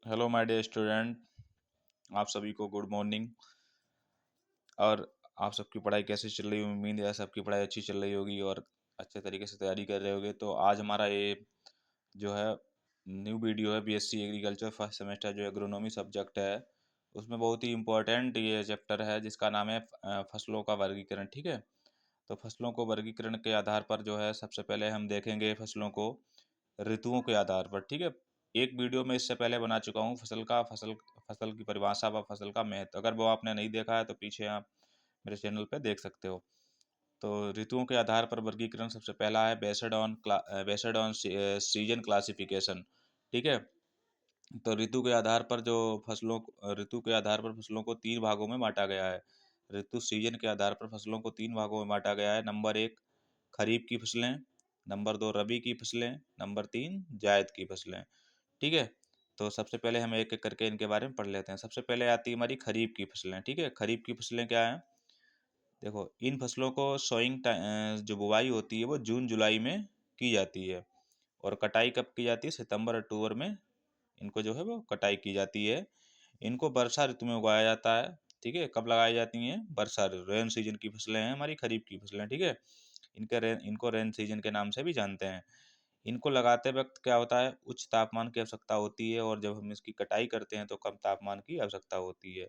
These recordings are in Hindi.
हेलो माय डियर स्टूडेंट, आप सभी को गुड मॉर्निंग। और आप सबकी पढ़ाई कैसी चल रही है? उम्मीद है सबकी पढ़ाई अच्छी चल रही होगी और अच्छे तरीके से तैयारी कर रहे होगे। तो आज हमारा ये जो है न्यू वीडियो है बीएससी एग्रीकल्चर फर्स्ट सेमेस्टर जो एग्रोनॉमी सब्जेक्ट है, उसमें बहुत ही इम्पोर्टेंट ये चैप्टर है जिसका नाम है फसलों का वर्गीकरण। ठीक है, तो फसलों को वर्गीकरण के आधार पर जो है सबसे पहले हम देखेंगे फसलों को ऋतुओं के आधार पर। ठीक है, एक वीडियो में इससे पहले बना चुका हूँ फसल फसल की परिभाषा व फसल का महत्व। अगर वो आपने नहीं देखा है तो पीछे आप मेरे चैनल पे देख सकते हो। तो ऋतुओं के आधार पर वर्गीकरण सबसे पहला है बेस्ड ऑन सीजन क्लासिफिकेशन। ठीक है, तो ऋतु के आधार पर फसलों को तीन भागों में बांटा गया है। ऋतु सीजन के आधार पर फसलों को तीन भागों में बांटा गया है। नंबर एक, खरीफ की फसलें। नंबर दो, रबी की फसलें। नंबर तीन, जायद की फसलें। ठीक है, तो सबसे पहले हम एक एक करके इनके बारे में पढ़ लेते हैं। सबसे पहले आती है हमारी खरीफ की फसलें। ठीक है, खरीफ की फसलें क्या हैं? देखो, इन फसलों को जो बुवाई होती है वो जून जुलाई में की जाती है और कटाई कब की जाती है? सितंबर अक्टूबर में इनको जो है वो कटाई की जाती है। इनको वर्षा ऋतु में उगाया जाता है। ठीक है, कब लगाई जाती हैं? वर्षा ऋतु, रेन सीजन की फसलें हैं हमारी खरीफ की फसलें। ठीक है, इनको रेन सीजन के नाम से भी जानते हैं। इनको लगाते वक्त क्या होता है? उच्च तापमान की आवश्यकता होती है और जब हम इसकी कटाई करते हैं तो कम तापमान की आवश्यकता होती है।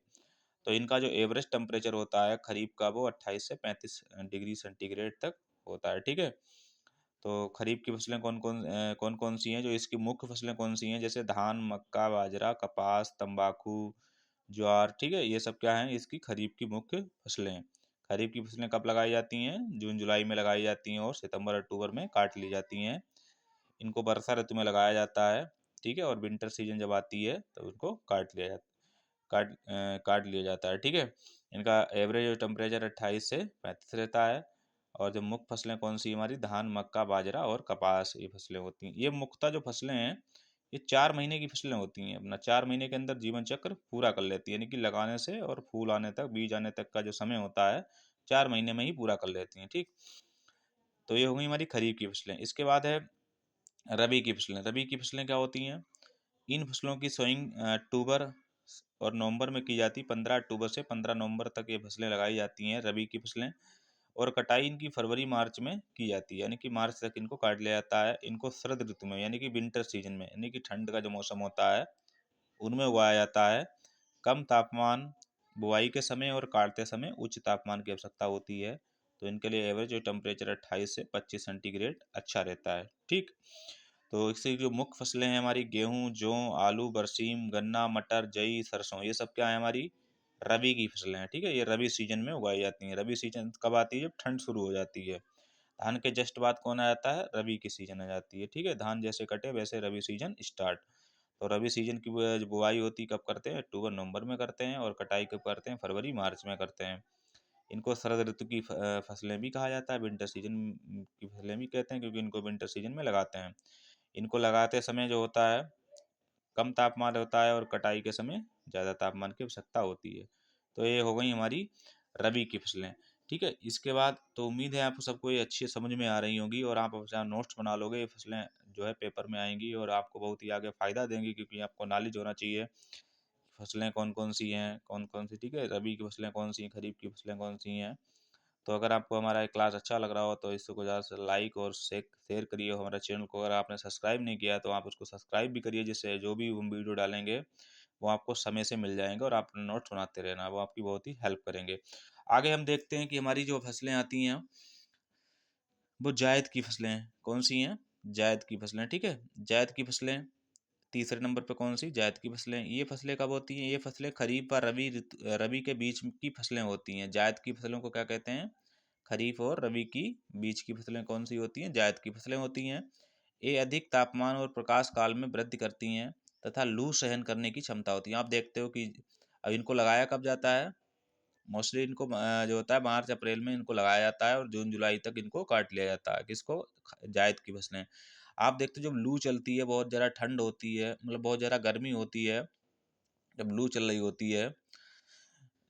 तो इनका जो एवरेज टेम्परेचर होता है खरीफ का वो 28 से 35 डिग्री सेंटीग्रेड तक होता है। ठीक है, तो खरीफ की फसलें कौन कौन सी हैं? जो इसकी मुख्य फसलें कौन सी हैं? जैसे धान, मक्का, बाजरा, कपास, तंबाकू, ज्वार। ठीक है, ये सब क्या हैं? इसकी खरीफ की मुख्य फसलें हैं। खरीफ की फसलें कब लगाई जाती हैं? जून जुलाई में लगाई जाती हैं और सितंबर अक्टूबर में काट ली जाती हैं। इनको वर्षा ऋतु में लगाया जाता है। ठीक है, और विंटर सीजन जब आती है तो उनको काट लिया जाता है। ठीक है, इनका एवरेज टेम्परेचर 28 से 35 रहता है। और जो मुख्य फसलें कौन सी हमारी? धान, मक्का, बाजरा और कपास, ये फसलें होती हैं। ये मुख्यतः जो फसलें हैं ये 4 महीने की फसलें होती हैं। अपना 4 महीने के अंदर जीवन चक्र पूरा कर लेती है, यानी कि लगाने से और फूल आने तक, बीज आने तक का जो समय होता है 4 महीने में ही पूरा कर लेती हैं। ठीक, तो ये हो गई हमारी खरीफ की फसलें। इसके बाद है रबी की फसलें। रबी की फसलें क्या होती हैं? इन फसलों की सोइंग अक्टूबर और नवंबर में की जाती है। 15 अक्टूबर से 15 नवंबर तक ये फसलें लगाई जाती हैं रबी की फसलें। और कटाई इनकी फरवरी मार्च में की जाती है, यानी कि मार्च तक इनको काट लिया जाता है। इनको शरद ऋतु में, यानी कि विंटर सीजन में, यानी कि ठंड का जो मौसम होता है उनमें उगाया जाता है। कम तापमान बुआई के समय और काटते समय उच्च तापमान की आवश्यकता होती है। तो इनके लिए एवरेज जो टेम्परेचर 28 से 25 सेंटीग्रेड अच्छा रहता है। ठीक, तो इससे जो मुख्य फसलें हैं हमारी गेहूं, जौ, आलू, बरसीम, गन्ना, मटर, जई, सरसों, ये सब क्या है? हमारी रबी की फसलें हैं। ठीक है, ये रबी सीजन में उगाई जाती हैं। रबी सीजन कब आती है? जब ठंड शुरू हो जाती है। धान के जस्ट बाद कौन आ जाता है? रबी की सीजन आ जाती है। ठीक है, धान जैसे कटे वैसे रबी सीजन स्टार्ट। तो रबी सीजन की जो बुआई होती है कब करते हैं? अक्टूबर नवंबर में करते हैं और कटाई कब करते हैं? फरवरी मार्च में करते हैं। इनको शरद ऋतु की फसलें भी कहा जाता है, विंटर सीजन की फसलें भी कहते हैं, क्योंकि इनको विंटर सीजन में लगाते हैं। इनको लगाते समय जो होता है कम तापमान होता है और कटाई के समय ज़्यादा तापमान की आवश्यकता होती है। तो ये हो गई हमारी रबी की फसलें। ठीक है, इसके बाद तो उम्मीद है आपको सबको ये अच्छी समझ में आ रही होंगी और आप अपना नोट्स बना लोगे। ये फसलें जो है पेपर में आएंगी और आपको बहुत ही आगे फ़ायदा देंगी, क्योंकि आपको नॉलेज होना चाहिए फसलें कौन कौन सी हैं, कौन कौन सी। ठीक है, रबी की फसलें कौन सी हैं, खरीफ की फसलें कौन सी हैं। तो अगर आपको हमारा ये क्लास अच्छा लग रहा हो तो इसको ज़्यादा से लाइक और शेयर करिए। हमारे चैनल को अगर आपने सब्सक्राइब नहीं किया तो आप उसको सब्सक्राइब भी करिए, जिससे जो भी हम वीडियो डालेंगे वो आपको समय से मिल जाएंगे और आप नोट्स बनाते रहना, वो आपकी बहुत ही हेल्प करेंगे। आगे हम देखते हैं कि हमारी जो फसलें आती हैं वो जायद की फसलें हैं। कौन सी हैं? जायद की फसलें। ठीक है, जायद की फसलें तीसरे नंबर पर कौन सी? जायद की फसलें। ये फसलें कब होती हैं? ये फसलें खरीफ और रबी के बीच की फसलें होती हैं। जायद की फसलों को क्या कहते हैं? खरीफ और रबी की बीच की फसलें कौन सी होती हैं? जायद की फसलें होती हैं। ये अधिक तापमान और प्रकाश काल में वृद्धि करती हैं तथा लू सहन करने की क्षमता होती है। आप देखते हो कि अब इनको लगाया कब जाता है? मोस्टली इनको जो होता है मार्च अप्रैल में इनको लगाया जाता है और जून जुलाई तक इनको काट लिया जाता है। किसको? जायद की फसलें। आप देखते हो जब लू चलती है, बहुत ज़्यादा ठंड होती है, मतलब बहुत ज़्यादा गर्मी होती है, जब लू चल रही होती है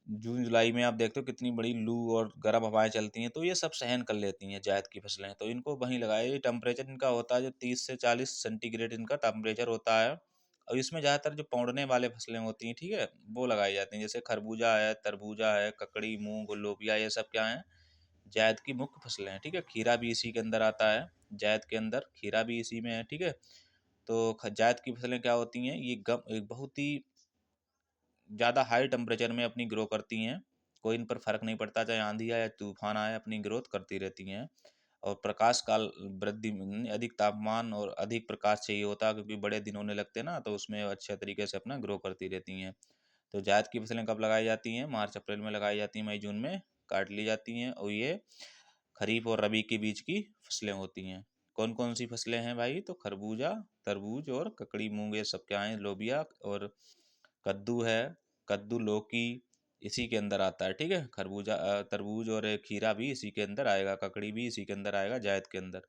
जून जुलाई में, आप देखते हो कितनी बड़ी लू और गर्म हवाएं चलती हैं, तो ये सब सहन कर लेती हैं जायद की फसलें। तो इनको वहीं लगाए। टेम्परेचर इनका होता है जो 30 से 40 सेंटीग्रेड इनका टेम्परेचर होता है और इसमें ज़्यादातर जो पौंडने वाले फसलें होती हैं, ठीक है, वो लगाई जाती हैं। जैसे खरबूजा है, तरबूजा है, ककड़ी, मूंग, लोबिया, ये सब क्या हैं, जायद की मुख्य फसलें हैं। ठीक है, खीरा भी इसी के अंदर आता है, जायद के अंदर खीरा भी इसी में है। ठीक है, तो जायद की फसलें क्या होती हैं, ये एक बहुत ही ज़्यादा हाई टेम्परेचर में अपनी ग्रो करती हैं। कोई इन पर फ़र्क नहीं पड़ता, चाहे आंधी आए या तूफान आए, अपनी ग्रोथ करती रहती हैं। और प्रकाश काल वृद्धि में अधिक तापमान और अधिक प्रकाश चाहिए होता है, क्योंकि बड़े दिन होने लगते हैं ना, तो उसमें अच्छे तरीके से अपना ग्रो करती रहती हैं। तो जायद की फसलें कब लगाई जाती हैं, मार्च अप्रैल में लगाई जाती हैं, मई जून में काट ली जाती हैं। और ये खरीफ और रबी के बीच की फसलें होती हैं। कौन कौन सी फसलें हैं भाई, तो खरबूजा, तरबूज और ककड़ी, मूंग, ये सब क्या है, लोबिया और कद्दू है, कद्दू, लौकी इसी के अंदर आता है। ठीक है, खरबूजा, तरबूज और खीरा भी इसी के अंदर आएगा, ककड़ी भी इसी के अंदर आएगा, जायद के अंदर।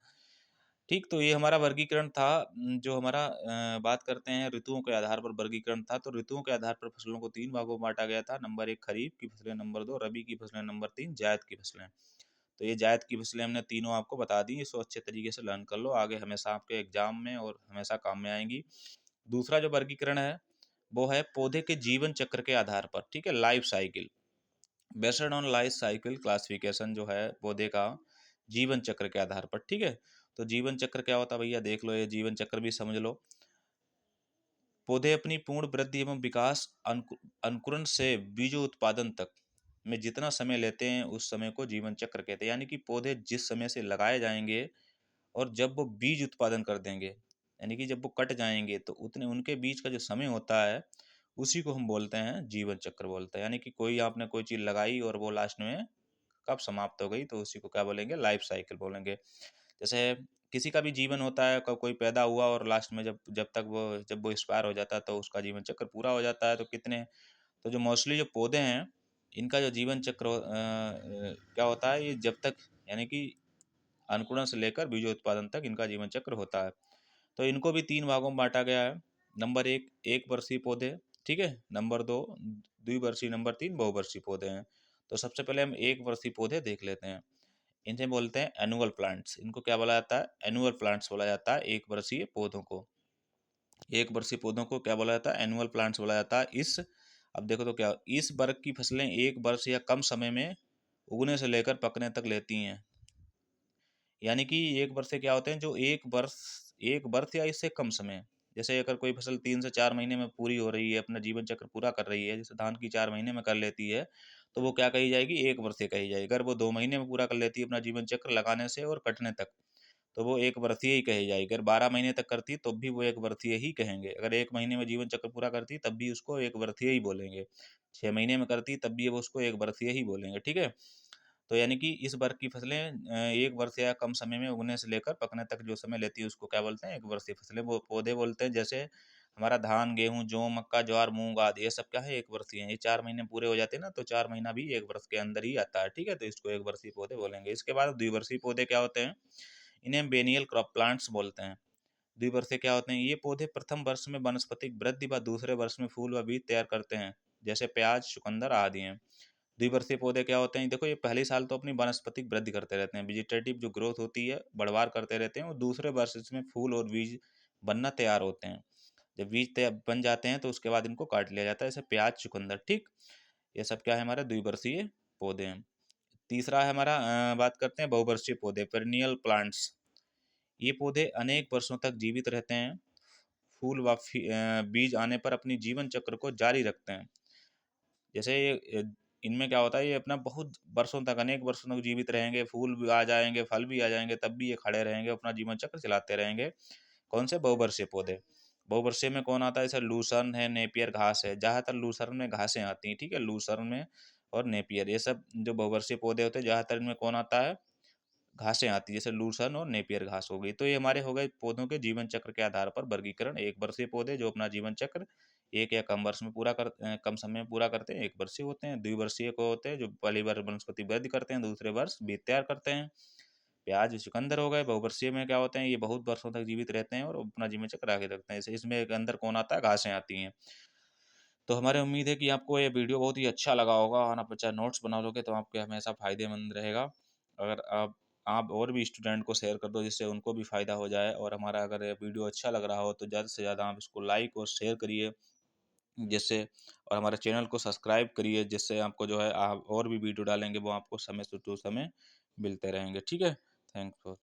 ठीक, तो ये हमारा वर्गीकरण था। जो हमारा बात करते हैं ऋतुओं के आधार पर वर्गीकरण था, तो ऋतुओं के आधार पर फसलों को 3 भागों में बांटा गया था। नंबर 1 खरीफ की फसलें, नंबर 2 रबी की फसलें, नंबर 3 जायद की फसलें। तो ये जायद की फसलें हमने तीनों आपको बता दी, इसको अच्छे तरीके से लर्न कर लो, आगे हमेशा आपके एग्जाम में और हमेशा काम में आएंगी। दूसरा जो वर्गीकरण है वो है पौधे के जीवन चक्र के आधार पर। ठीक है, life cycle, based on life cycle classification जो है पौधे का जीवन चक्र के आधार पर। ठीक है, तो जीवन चक्र क्या होता है भैया, देख लो, ये जीवन चक्र भी समझ लो। पौधे अपनी पूर्ण वृद्धि एवं विकास, अंकुरण से बीजो उत्पादन तक में जितना समय लेते हैं, उस समय को जीवन चक्र कहते हैं। यानी कि पौधे जिस समय से लगाए जाएंगे और जब वो बीज उत्पादन कर देंगे, यानी कि जब वो कट जाएंगे, तो उतने उनके बीच का जो समय होता है, उसी को हम बोलते हैं जीवन चक्र बोलते हैं। यानी कि कोई आपने कोई चीज़ लगाई और वो लास्ट में कब समाप्त हो गई, तो उसी को क्या बोलेंगे, लाइफ साइकिल बोलेंगे। जैसे किसी का भी जीवन होता है, कोई पैदा हुआ और लास्ट में जब वो एक्सपायर हो जाता है, तो उसका जीवन चक्र पूरा हो जाता है। तो कितने, तो जो मोस्टली जो पौधे हैं, इनका जो जीवन चक्र क्या होता है, ये जब तक, यानी कि अंकुरण से लेकर बीजोत्पादन तक इनका जीवन चक्र होता है। तो इनको भी 3 भागों में बांटा गया है। नंबर 1 एक वर्षीय पौधे, ठीक है, नंबर 2 द्विवर्षीय, नंबर 3 बहुवर्षीय पौधे हैं। तो सबसे पहले हम एक वर्षीय पौधे देख लेते हैं। इन्हें बोलते हैं एनुअल प्लांट्स। इनको क्या बोला जाता है, एनुअल प्लांट्स बोला जाता है एक वर्षीय पौधों को। एक वर्षीय पौधों को क्या बोला जाता है, एनुअल प्लांट्स बोला जाता है। अब देखो तो क्या, इस वर्ग की फसलें 1 वर्ष या कम समय में उगने से लेकर पकने तक लेती हैं। यानी कि एक वर्ष से क्या होते हैं, जो एक वर्ष या इससे कम समय, जैसे अगर कोई फसल 3 से 4 महीने में पूरी हो रही है, अपना जीवन चक्र पूरा कर रही है, जैसे धान की 4 महीने में कर लेती है, तो वो क्या कही जाएगी, एक वर्षीय कही जाएगी। अगर वो 2 महीने में पूरा कर लेती है अपना जीवन चक्र लगाने से और कटने तक, तो वो एक वर्षीय ही कही जाएगी। अगर 12 महीने तक करती तो भी वो एक वर्षीय ही कहेंगे। अगर 1 महीने में जीवन चक्र पूरा करती तब भी उसको एक वर्षीय ही बोलेंगे। 6 महीने में करती तब भी वो उसको एक वर्षीय ही बोलेंगे। ठीक है, तो यानी कि इस वर्ग की फसलें 1 वर्ष या कम समय में उगने से लेकर पकने तक जो समय लेती है, उसको क्या बोलते हैं, एक वर्षीय फसलें, वो पौधे बोलते हैं। जैसे हमारा धान, गेहूं, जौ, मक्का, ज्वार, मूंग आदि, ये सब क्या है, एक वर्षीय हैं। ये 4 महीने पूरे हो जाते हैं ना, तो 4 महीना भी एक वर्ष के अंदर ही आता है। ठीक है, तो इसको एक वर्षीय पौधे बोलेंगे। इसके बाद द्विवर्षीय पौधे क्या होते हैं, इन्हें बेनियल क्रॉप प्लांट्स बोलते हैं। द्विवर्षीय क्या होते हैं, ये पौधे प्रथम वर्ष में वनस्पतिक वृद्धि व दूसरे वर्ष में फूल व बीज तैयार करते हैं, जैसे प्याज, चुकंदर आदि हैं। द्विवर्षीय पौधे क्या होते हैं, देखो, ये पहले साल तो अपनी वनस्पतिक वृद्धि करते रहते हैं, वेजिटेटिव जो ग्रोथ होती है, बढ़वार करते रहते हैं, और दूसरे वर्ष इसमें फूल और बीज बनना तैयार होते हैं। जब बीज तैयार बन जाते हैं, तो उसके बाद इनको काट लिया जाता है, जैसे प्याज, चुकंदर। ठीक, ये सब क्या है, हमारे द्विवर्षीय पौधे हैं। तीसरा है हमारा, बात करते हैं बहुवर्षीय पौधे, पेरिनियल प्लांट्स। ये पौधे अनेक वर्षों तक जीवित रहते हैं, फूल व बीज आने पर अपनी जीवन चक्र को जारी रखते हैं। जैसे ये इनमें क्या होता है, ये अपना बहुत वर्षों तक, अनेक वर्षों तक जीवित रहेंगे, फूल भी आ जाएंगे, फल भी आ जाएंगे, तब भी ये खड़े रहेंगे, अपना जीवन चक्र चलाते रहेंगे। कौन से, बहुवर्षीय पौधे। बहुवर्षीय में कौन आता है, जैसे लूसर्न है, नेपियर घास है। ज़्यादातर लूसर्न में घासें आती हैं। ठीक है, लूसर्न में और नेपियर, ये सब जो बहुवर्षीय पौधे होते हैं, ज़्यादातर इनमें कौन आता है, घासें आती है, जैसे लूसर्न और नेपियर घास हो गई। तो ये हमारे हो गए पौधों के जीवन चक्र के आधार पर वर्गीकरण। एक वर्षीय पौधे जो अपना जीवन चक्र एक या कम वर्ष में कम समय में पूरा करते हैं, एक वर्षीय होते हैं। द्विवर्षीय को होते हैं जो पहली बार वनस्पति वृद्धि करते हैं, दूसरे वर्ष बीज तैयार करते हैं। प्याज, चुकंदर हो गए। बहुवर्षीय में क्या होते हैं, ये बहुत वर्षों तक जीवित रहते हैं और अपना जीवन चक्र आगे रखते हैं। इसमें एक अंदर कौन आता है, घासें आती हैं। तो हमारी उम्मीद है कि आपको ये वीडियो बहुत ही अच्छा लगा होगा, और आप अच्छा नोट्स बना लोगे तो आपके हमेशा फ़ायदेमंद रहेगा। अगर आप आप और भी स्टूडेंट को शेयर कर दो, जिससे उनको भी फ़ायदा हो जाए। और हमारा अगर ये वीडियो अच्छा लग रहा हो तो ज़्यादा से ज़्यादा आप इसको लाइक और शेयर करिए, जिससे और हमारे चैनल को सब्सक्राइब करिए, जिससे आपको जो है आप और भी वीडियो डालेंगे वो आपको समय से टू समय मिलते रहेंगे। ठीक है? Thanks for